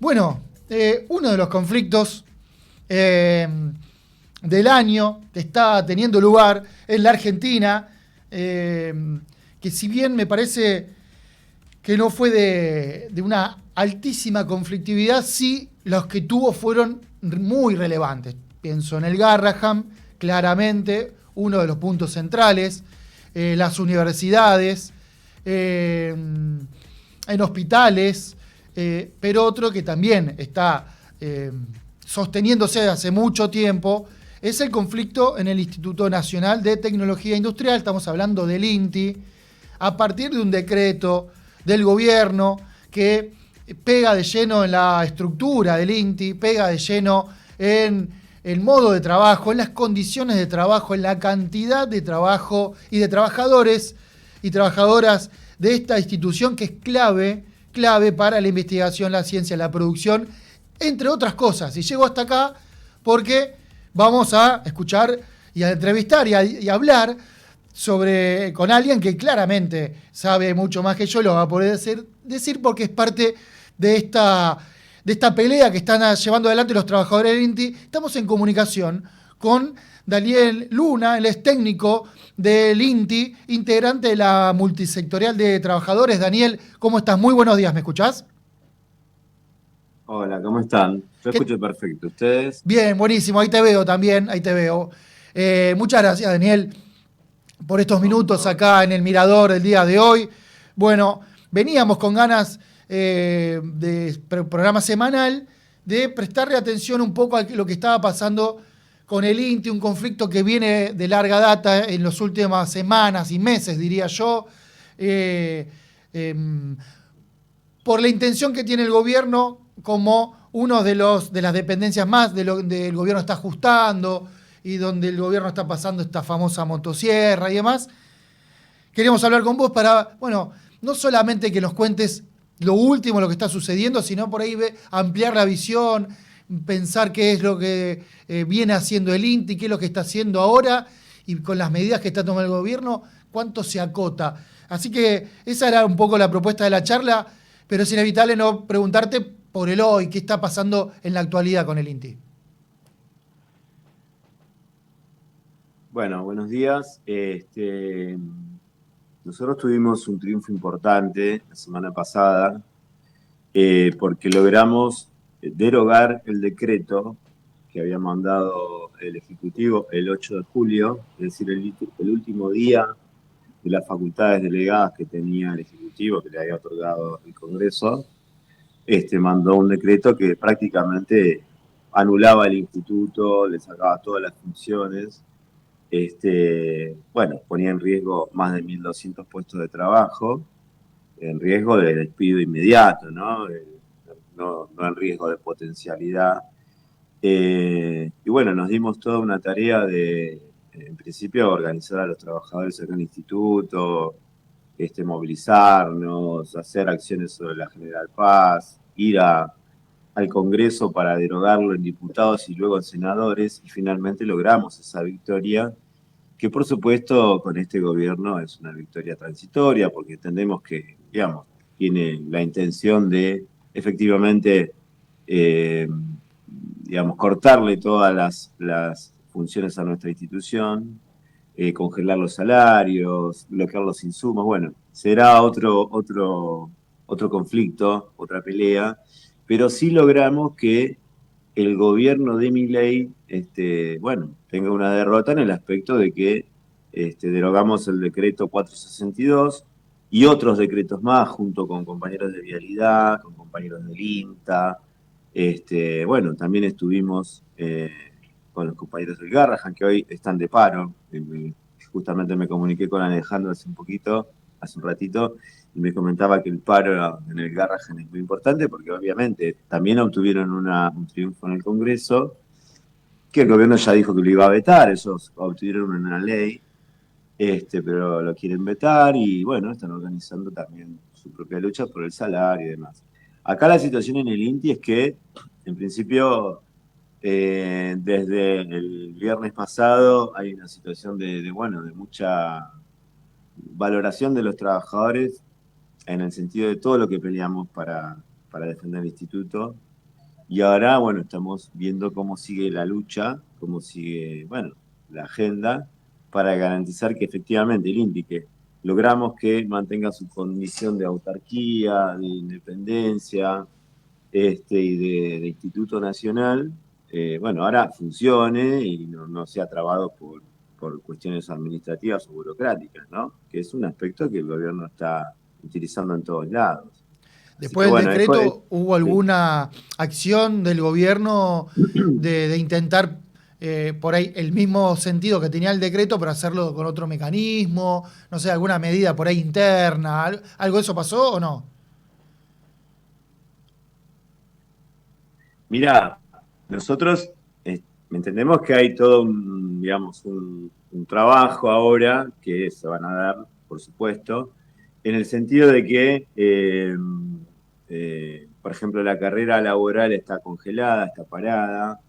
Bueno, uno de los conflictos del año que está teniendo lugar en la Argentina, que si bien me parece que no fue de una altísima conflictividad, sí los que tuvo fueron muy relevantes. Pienso en el Garraham, claramente, uno de los puntos centrales, las universidades, en hospitales, pero otro que también está sosteniéndose desde hace mucho tiempo es el conflicto en el Instituto Nacional de Tecnología Industrial. Estamos hablando del INTI, a partir de un decreto del gobierno que pega de lleno en la estructura del INTI, pega de lleno en el modo de trabajo, en las condiciones de trabajo, en la cantidad de trabajo y de trabajadores y trabajadoras de esta institución que es clave para la investigación, la ciencia, la producción, entre otras cosas. Y llego hasta acá porque vamos a escuchar y a entrevistar y a hablar con alguien que claramente sabe mucho más que yo, lo va a poder decir porque es parte de esta pelea que están llevando adelante los trabajadores del INTI. Estamos en comunicación con Daniel Luna, él es técnico del INTI, integrante de la multisectorial de trabajadores. Daniel, ¿cómo estás? Muy buenos días, ¿me escuchás? Hola, ¿cómo están? Yo ¿Qué? escucho perfecto. ¿Ustedes? Bien, buenísimo, ahí te veo también, ahí te veo. Muchas gracias, Daniel, por estos No, por minutos favor. acá en el Mirador el día de hoy. Bueno, veníamos con ganas de programa semanal de prestarle atención un poco a lo que estaba pasando con el INTI, un conflicto que viene de larga data en las últimas semanas y meses, diría yo, eh, em, por la intención que tiene el gobierno como uno de las dependencias más de donde el gobierno está ajustando y donde el gobierno está pasando esta famosa motosierra y demás. Queremos hablar con vos para, bueno, no solamente que nos cuentes lo último, lo que está sucediendo, sino por ahí ampliar la visión, pensar qué es lo que viene haciendo el INTI, qué es lo que está haciendo ahora y con las medidas que está tomando el gobierno, cuánto se acota. Así que esa era un poco la propuesta de la charla, pero es inevitable no preguntarte por el hoy, qué está pasando en la actualidad con el INTI. Bueno, buenos días. Nosotros tuvimos un triunfo importante la semana pasada porque logramos derogar el decreto que había mandado el Ejecutivo el 8 de julio, es decir, el último día de las facultades delegadas que tenía el Ejecutivo, que le había otorgado el Congreso. Mandó un decreto que prácticamente anulaba el instituto, le sacaba todas las funciones, bueno, ponía en riesgo más de 1.200 puestos de trabajo, en riesgo de despido inmediato, ¿no? No en riesgo de potencialidad. Y bueno, nos dimos toda una tarea de, en principio, organizar a los trabajadores en el instituto, movilizarnos, hacer acciones sobre la General Paz, al Congreso para derogarlo en diputados y luego en senadores, y finalmente logramos esa victoria, que por supuesto con este gobierno es una victoria transitoria, porque entendemos que, digamos, tiene la intención de efectivamente, eh, digamos, cortarle todas las funciones a nuestra institución, congelar los salarios, bloquear los insumos. Bueno, será otro conflicto, otra pelea, pero sí logramos que el gobierno de Milei, bueno, tenga una derrota en el aspecto de que derogamos el decreto 462 y otros decretos más, junto con compañeros de Vialidad, con compañeros del INTA. Bueno, también estuvimos con los compañeros del Garrahan, que hoy están de paro. Justamente me comuniqué con Alejandro hace un ratito, y me comentaba que el paro en el Garrahan es muy importante porque obviamente también obtuvieron un triunfo en el Congreso, que el gobierno ya dijo que lo iba a vetar, ellos obtuvieron una ley, pero lo quieren vetar y bueno, están organizando también su propia lucha por el salario y demás. Acá la situación en el INTI es que, en principio, desde el viernes pasado hay una situación bueno, de mucha valoración de los trabajadores en el sentido de todo lo que peleamos para defender el instituto. Y ahora, bueno, estamos viendo cómo sigue la lucha, cómo sigue, bueno, la agenda para garantizar que efectivamente el INTI, que logramos que mantenga su condición de autarquía, de independencia, y de Instituto Nacional, bueno, ahora funcione y no sea trabado por cuestiones administrativas o burocráticas, ¿no? Que es un aspecto que el gobierno está utilizando en todos lados. Así que Después del bueno, decreto, ¿hubo sí. alguna acción del gobierno de intentar, por ahí, el mismo sentido que tenía el decreto, pero hacerlo con otro mecanismo? No sé, alguna medida por ahí interna, ¿algo de eso pasó o no? Mira, nosotros entendemos que hay todo un, digamos, un trabajo ahora que se van a dar, por supuesto, en el sentido de que, por ejemplo, la carrera laboral está congelada, está parada,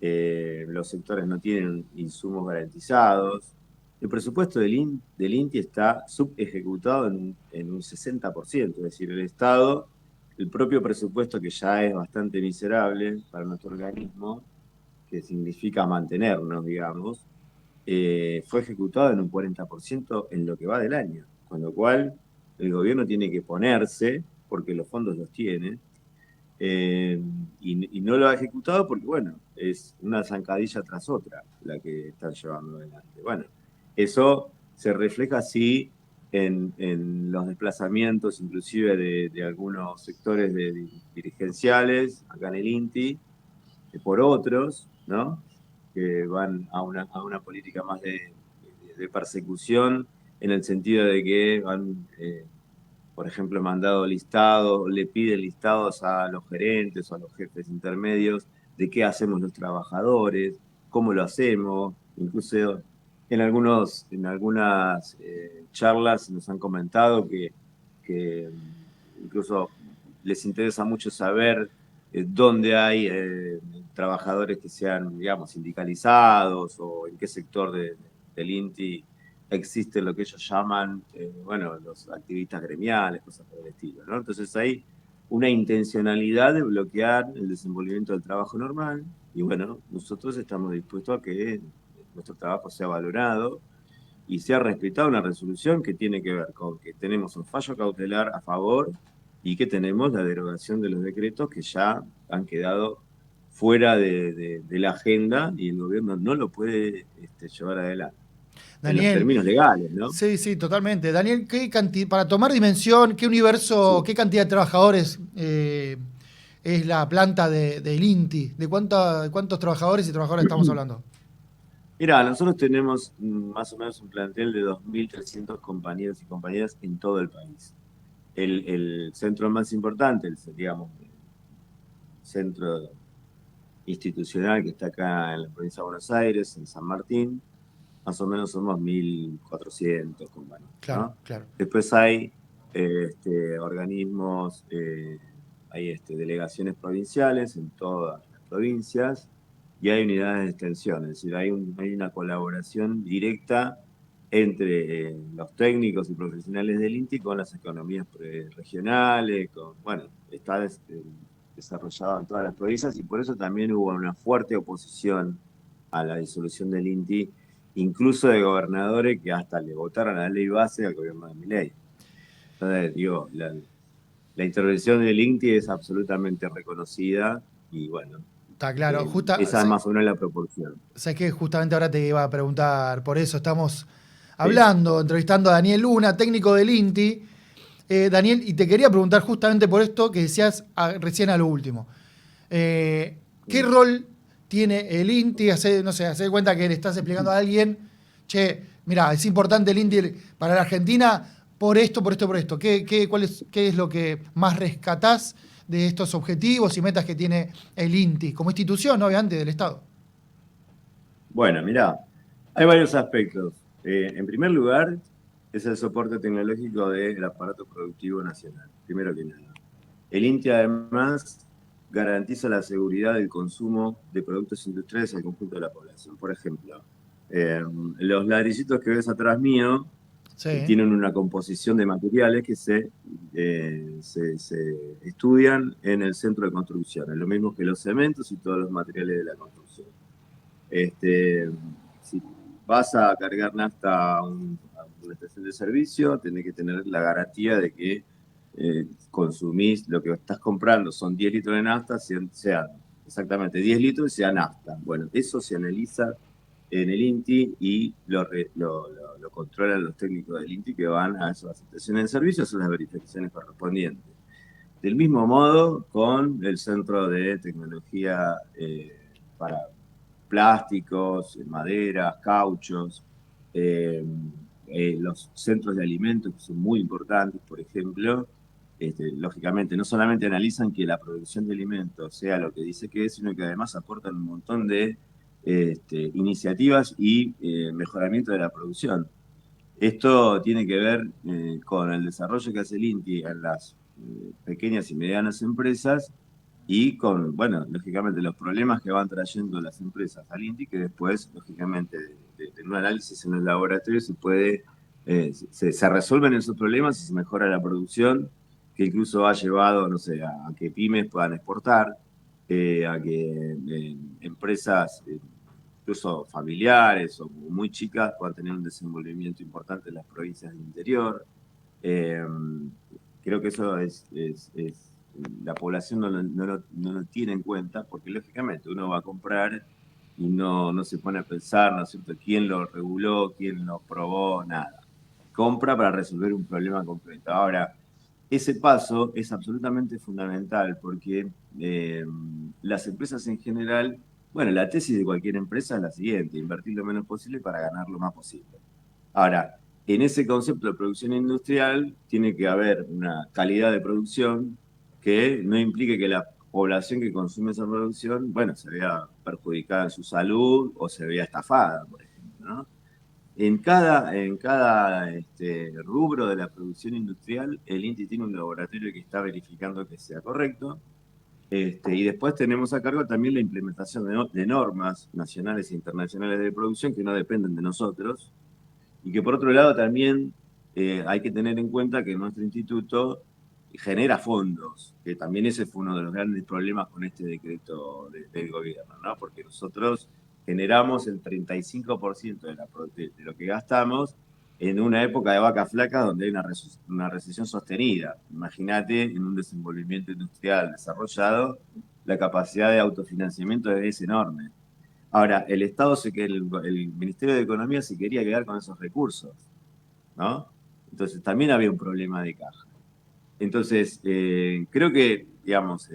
los sectores no tienen insumos garantizados. El presupuesto del INTI está subejecutado en un 60%, es decir, el Estado, el propio presupuesto que ya es bastante miserable para nuestro organismo, que significa mantenernos, digamos, fue ejecutado en un 40% en lo que va del año, con lo cual el gobierno tiene que ponerse, porque los fondos los tiene, eh, y no lo ha ejecutado porque, bueno, es una zancadilla tras otra la que están llevando adelante. Bueno, eso se refleja así en los desplazamientos, inclusive de algunos sectores dirigenciales acá en el INTI, por otros, ¿no? Que van a una política más de persecución, en el sentido de que van, por ejemplo, mandado listados, le pide listados a los gerentes o a los jefes intermedios de qué hacemos los trabajadores, cómo lo hacemos, incluso en algunas charlas nos han comentado que incluso les interesa mucho saber dónde hay trabajadores que sean, digamos, sindicalizados o en qué sector del INTI existe lo que ellos llaman, bueno, los activistas gremiales, cosas por el estilo, ¿no? Entonces hay una intencionalidad de bloquear el desenvolvimiento del trabajo normal y bueno, nosotros estamos dispuestos a que nuestro trabajo sea valorado y sea respetada una resolución que tiene que ver con que tenemos un fallo cautelar a favor y que tenemos la derogación de los decretos que ya han quedado fuera de la agenda y el gobierno no lo puede llevar adelante en los Daniel, términos legales, ¿no? sí, sí, totalmente. Daniel, para tomar dimensión, ¿qué universo, Sí. qué cantidad de trabajadores es la planta del INTI? ¿De cuántos trabajadores y trabajadoras estamos hablando? Mira, nosotros tenemos más o menos un plantel de 2.300 compañeros y compañeras en todo el país. El centro más importante, digamos, el centro institucional que está acá en la provincia de Buenos Aires, en San Martín, más o menos somos 1.400 compañeros, Claro, ¿no? claro. Después hay organismos, hay delegaciones provinciales en todas las provincias y hay unidades de extensión, es decir, hay una colaboración directa entre los técnicos y profesionales del INTI con las economías regionales, bueno, está desarrollado en todas las provincias y por eso también hubo una fuerte oposición a la disolución del INTI, incluso de gobernadores que hasta le votaron a la ley base al gobierno de Milei. Entonces, digo, la intervención del INTI es absolutamente reconocida y bueno, Está claro. esa es más o menos la proporción. Sé que justamente ahora te iba a preguntar, por eso estamos Sí. hablando, entrevistando a Daniel Luna, técnico del INTI. Daniel, y te quería preguntar justamente por esto que decías recién a lo último. ¿Qué rol tiene el INTI? No sé, hacer cuenta que le estás explicando a alguien, che, mira, es importante el INTI para la Argentina por esto, por esto, por esto. ¿Qué es lo que más rescatás de estos objetivos y metas que tiene el INTI como institución, ¿no? Obviamente, del Estado? Bueno, mirá, hay varios aspectos. En primer lugar, es el soporte tecnológico del aparato productivo nacional, primero que nada. El INTI además garantiza la seguridad del consumo de productos industriales al conjunto de la población. Por ejemplo, los ladrillitos que ves atrás mío Sí. Tienen una composición de materiales que se estudian en el centro de construcción, es lo mismo que los cementos y todos los materiales de la construcción. Si vas a cargar nafta a una estación de servicio, tenés que tener la garantía de que consumís lo que estás comprando, son 10 litros de nafta, sean exactamente 10 litros y sea nafta. Bueno, eso se analiza en el INTI y lo controlan los técnicos del INTI que van a esas estaciones de servicio, hacen las verificaciones correspondientes. Del mismo modo, con el Centro de Tecnología para plásticos, maderas, cauchos, los centros de alimentos que son muy importantes, por ejemplo, lógicamente no solamente analizan que la producción de alimentos sea lo que dice que es, sino que además aportan un montón de iniciativas y mejoramiento de la producción. Esto tiene que ver con el desarrollo que hace el INTI en las pequeñas y medianas empresas y con, bueno, lógicamente los problemas que van trayendo las empresas al INTI, que después, lógicamente, de un análisis en el laboratorio se resuelven esos problemas y se mejora la producción, que incluso ha llevado, no sé, a que pymes puedan exportar, a que empresas incluso familiares o muy chicas puedan tener un desenvolvimiento importante en las provincias del interior. Eh, Creo que eso la población no lo tiene en cuenta porque lógicamente uno va a comprar y no se pone a pensar, ¿no es cierto?, quién lo reguló, quién lo probó, nada. Compra para resolver un problema concreto. Ahora, ese paso es absolutamente fundamental porque las empresas en general, bueno, la tesis de cualquier empresa es la siguiente: invertir lo menos posible para ganar lo más posible. Ahora, en ese concepto de producción industrial tiene que haber una calidad de producción que no implique que la población que consume esa producción, bueno, se vea perjudicada en su salud o se vea estafada, por ejemplo, ¿no? En cada rubro de la producción industrial, el INTI tiene un laboratorio que está verificando que sea correcto. Y después tenemos a cargo también la implementación de normas nacionales e internacionales de producción que no dependen de nosotros. Y que por otro lado también hay que tener en cuenta que nuestro instituto genera fondos, que también ese fue uno de los grandes problemas con este decreto del gobierno, ¿no? Porque nosotros generamos el 35% de lo que gastamos en una época de vaca flaca donde hay una recesión sostenida. Imagínate, en un desenvolvimiento industrial desarrollado, la capacidad de autofinanciamiento es enorme. Ahora, el Ministerio de Economía se quería quedar con esos recursos, ¿no? Entonces también había un problema de caja. Entonces, creo que, digamos,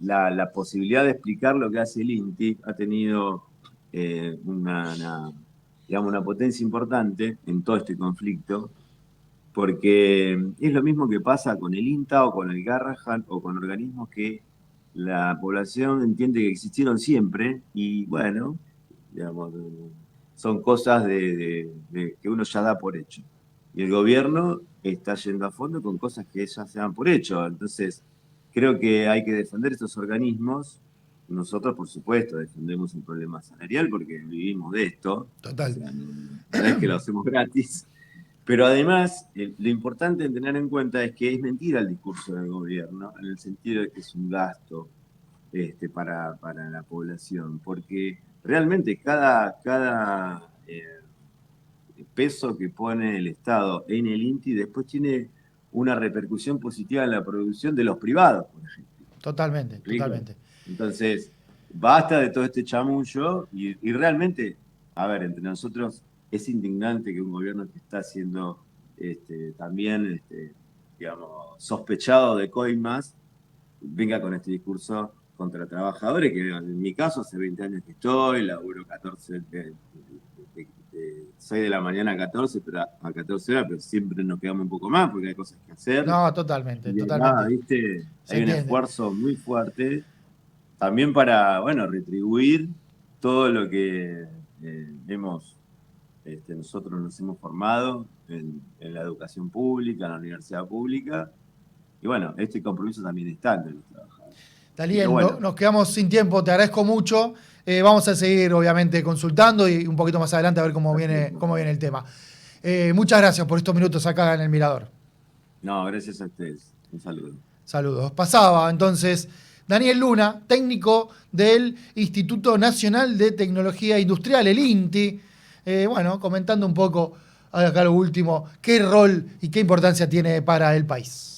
la posibilidad de explicar lo que hace el INTI ha tenido una potencia importante en todo este conflicto, porque es lo mismo que pasa con el INTA o con el Garrahan o con organismos que la población entiende que existieron siempre y bueno, digamos, son cosas que uno ya da por hecho. Y el gobierno está yendo a fondo con cosas que ya se dan por hecho. Entonces, creo que hay que defender estos organismos. Nosotros, por supuesto, defendemos el problema salarial porque vivimos de esto. Total. O sea, no es que lo hacemos gratis. Pero además, lo importante en tener en cuenta es que es mentira el discurso del gobierno, en el sentido de que es un gasto para la población, porque realmente cada peso que pone el Estado en el INTI después tiene una repercusión positiva en la producción de los privados, por ejemplo. Totalmente, ¿Me explico? totalmente. Entonces, basta de todo este chamullo y realmente, a ver, entre nosotros es indignante que un gobierno que está siendo también, digamos, sospechado de coimas, venga con este discurso contra trabajadores, que en mi caso hace 20 años que estoy, laburo 14, de 6 de la mañana a 14, pero a 14 horas, pero siempre nos quedamos un poco más porque hay cosas que hacer. No, totalmente, Y acá, totalmente. viste, Se hay un entiende. esfuerzo muy fuerte también para, bueno, retribuir todo lo que nosotros nos hemos formado en la educación pública, en la universidad pública. Y bueno, este compromiso también está entre los trabajadores. Así que Daliel, bueno, nos quedamos sin tiempo, te agradezco mucho. Vamos a seguir, obviamente, consultando y un poquito más adelante a ver cómo viene el tema. Muchas gracias por estos minutos acá en El Mirador. No, gracias a ustedes. Un saludo. Saludos. Pasaba entonces Daniel Luna, técnico del Instituto Nacional de Tecnología Industrial, el INTI, comentando un poco acá lo último, qué rol y qué importancia tiene para el país.